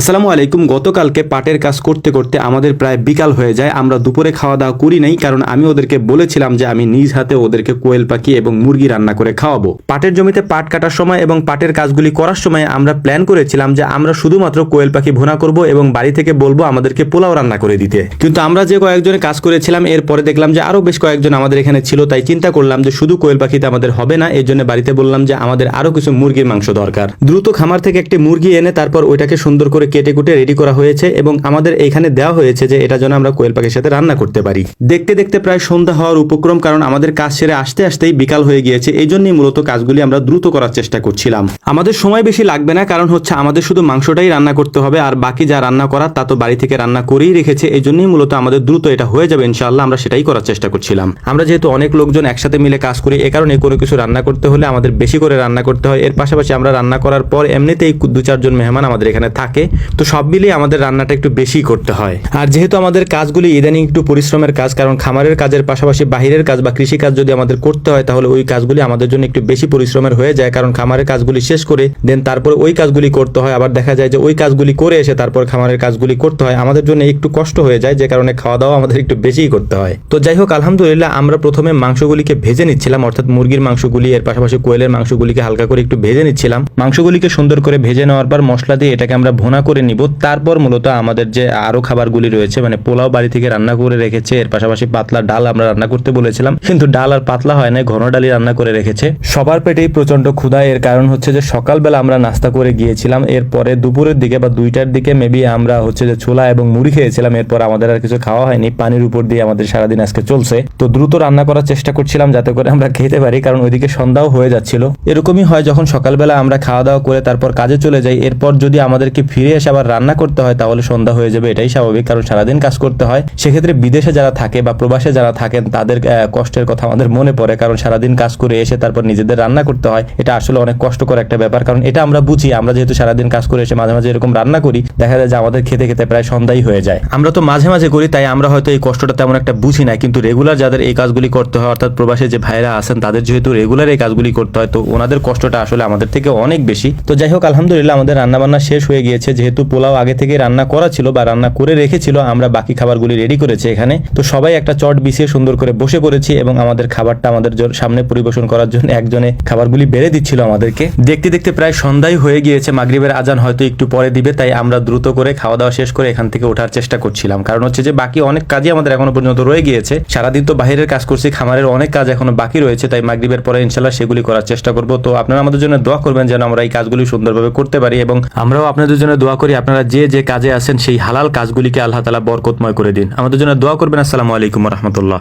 আসসালামু আলাইকুম। গতকালকে পাটের কাজ করতে করতে আমাদের প্রায় বিকাল হয়ে যায়। আমরা দুপুরে খাওয়া দাওয়া করি নাই, কারণ আমি ওদেরকে বলেছিলাম যে আমি নিজ হাতে ওদেরকে কোয়েল পাখি এবং মুরগি রান্না করে খাওয়াবো। পাটের জমিতে পাট কাটার সময় এবং পাটের কাজগুলি করার সময় আমরা প্ল্যান করেছিলাম যে আমরা শুধুমাত্র কোয়েল পাখি ভুনা করব এবং বাড়ি থেকে বলবো আমাদেরকে পোলাও রান্না করে দিতে। কিন্তু আমরা যে কয়েকজনে কাজ করেছিলাম এরপরে দেখলাম যে আরো বেশ কয়েকজন আমাদের এখানে ছিল, তাই চিন্তা করলাম যে শুধু কোয়েল পাখিতে আমাদের হবে না। এই জন্য বাড়িতে বললাম যে আমাদের আরো কিছু মুরগির মাংস দরকার। দ্রুত খামার থেকে একটি মুরগি এনে তারপর ওইটাকে সুন্দর করে কেটে কুটে রেডি করা হয়েছে এবং আমাদের এখানে দেওয়া হয়েছে যে এটা যেন আমরা কোয়েল পাখির সাথে রান্না করতে পারি। দেখতে দেখতে প্রায় সন্ধ্যা হওয়ার উপক্রম, কারণ আমাদের কাজ সেরে আসতে আসতেই বিকাল হয়ে গিয়েছে। এই জন্যই মূলত কাজগুলি আমরা দ্রুত করার চেষ্টা করছিলাম। আমাদের সময় বেশি লাগবে না, কারণ হচ্ছে আমাদের শুধু মাংসটাই রান্না করতে হবে, আর বাকি যা রান্না করার তা তো বাড়ি থেকে রান্না করেই রেখেছে। এই জন্যই মূলত আমাদের দ্রুত এটা হয়ে যাবে ইনশাআল্লাহ। আমরা সেটাই করার চেষ্টা করছিলাম। আমরা যেহেতু অনেক লোকজন একসাথে মিলে কাজ করি, এ কারণে কোনো কিছু রান্না করতে হলে আমাদের বেশি করে রান্না করতে হয়। এর পাশাপাশি আমরা রান্না করার পর এমনিতেই 2-4 জন মেহমান আমাদের এখানে থাকে, তো সব মিলিয়ে আমাদের রান্নাটা একটু বেশি করতে হয়। আর যেহেতু আমাদের কাজগুলি ইদানিং একটু পরিশ্রমের কাজ, কারণ খামারের কাজের পাশাপাশি বাহিরের কাজ বা কৃষি কাজ যদি আমাদের করতে হয় তাহলে ওই কাজগুলি আমাদের জন্য একটু বেশি পরিশ্রমের হয়ে যায়, কারণ খামারের কাজগুলি শেষ করে দেন তারপর ওই কাজগুলি করতে হয়। আবার দেখা যায় যে ওই কাজগুলি করে এসে তারপর খামারের কাজগুলি করতে হয়, আমাদের জন্য একটু কষ্ট হয়ে যায়, যে কারণে খাওয়া দাওয়া আমাদের একটু বেশিই করতে হয়। তো যাই হোক, আলহামদুলিল্লাহ আমরা প্রথমে মাংসগুলিকে ভেজে নিচ্ছিলাম, অর্থাৎ মুরগির মাংসগুলি এর পাশাপাশি কোয়েলের মাংসগুলিকে হালকা করে একটু ভেজে নিচ্ছিলাম। মাংসগুলিকে সুন্দর করে ভেজে নেওয়ার পর মশলা দিয়ে এটাকে আমরা ভুনা করে নিব। তারপর মূলত আমাদের যে আরো খাবারগুলি রয়েছে, মানে পোলাও বাড়ি থেকে রান্না করে রেখেছে, এর পাশাপাশি পাতলা ডাল আমরা রান্না করতে বলেছিলাম, কিন্তু ডাল আর পাতলা হয় না, ঘন ডালই রান্না করে রেখেছে। সবার পেটেই প্রচন্ড ক্ষুধা। এর কারণ হচ্ছে যে সকালবেলা আমরা নাস্তা করে গিয়েছিলাম, এরপরে দুপুরের দিকে বা 2টার দিকে মেবি আমরা হচ্ছে যে ছোলা এবং মুড়ি খেয়েছিলাম। এরপর আমাদের আর কিছু খাওয়া হয়নি, পানির উপর দিয়ে আমাদের সারাদিন আজকে চলছে। তো দ্রুত রান্না করার চেষ্টা করছিলাম যাতে করে আমরা খেতে পারি, কারণ ওইদিকে সন্ধ্যাও হয়ে যাচ্ছিল। এরকমই হয় যখন সকালবেলা আমরা খাওয়া দাওয়া করে তারপর কাজে চলে যাই, এরপর যদি আমাদেরকে ফিরে এসে আবার রান্না করতে হয় তাহলে সন্ধ্যা হয়ে যাবে, এটাই স্বাভাবিক, কারণ সারাদিন কাজ করতে হয়। সেক্ষেত্রে বিদেশে যারা থাকে বা প্রবাসে যারা থাকেন তাদের কষ্টের কথা আমাদের মনে পড়ে, কারণ সারাদিন কাজ করে এসে তারপর নিজেদের রান্না করতে হয়। এটা আসলে অনেক কষ্টকর একটা ব্যাপার, কারণ এটা আমরা বুঝি। আমরা যেহেতু সারাদিন কাজ করে এসে মাঝে মাঝে এরকম রান্না করি, দেখা যায় যে আমাদের খেতে খেতে প্রায় সন্ধ্যাই হয়ে যায়। আমরা তো মাঝে মাঝে করি, তাই আমরা হয়তো এই কষ্টটা তেমন একটা বুঝি না, কিন্তু রেগুলার যাদের এই কাজগুলি করতে হয়, অর্থাৎ প্রবাসে যে ভাইরা আছেন তাদের যেহেতু রেগুলার এই কাজগুলি করতে হয়, তো ওনাদের কষ্টটা আসলে আমাদের থেকে অনেক বেশি। তো যাই হোক, আলহামদুলিল্লাহ আমাদের রান্না বান্না শেষ হয়ে গিয়েছে। যেহেতু পোলাও আগে থেকে রান্না করা ছিল বা রান্না করে রেখেছিল, আমরা বাকি খাবারগুলি রেডি করেছি এখানে। তো সবাই একটা চট বিছিয়ে সুন্দর করে বসে পড়েছি এবং আমাদের খাবারটা আমাদের সামনে পরিবেশন করার জন্য একজনে খাবারগুলি বেড়ে দিচ্ছিল আমাদেরকে। দেখতে দেখতে প্রায় সন্ধ্যাই হয়ে গিয়েছে, মাগরিবের আজান হয়তো একটু পরে দিবে, তাই আমরা দ্রুত করে খাওয়া দাওয়া শেষ করে এখান থেকে ওঠার চেষ্টা করছিলাম। কারণ হচ্ছে যে বাকি অনেক কাজই আমাদের এখনো পর্যন্ত রয়ে গিয়েছে। সারাদিন তো বাইরের কাজ করছি, খামারের অনেক কাজ এখনো বাকি রয়েছে, তাই মাগরিবের পরে ইনশাল্লাহ সেগুলি করার চেষ্টা করব। তো আপনারা আমাদের জন্য দোয়া করবেন যেন আমরা এই কাজগুলি সুন্দরভাবে করতে পারি, এবং আমরাও আপনাদের জন্য দোয়া করি আপনারা যে যে কাজে আছেন সেই হালাল কাজগুলিকে আল্লাহ তাআলা বরকতময় করে দিন। আমাদের জন্য দোয়া করবেন। আসসালামু আলাইকুম ওয়া রাহমাতুল্লাহ।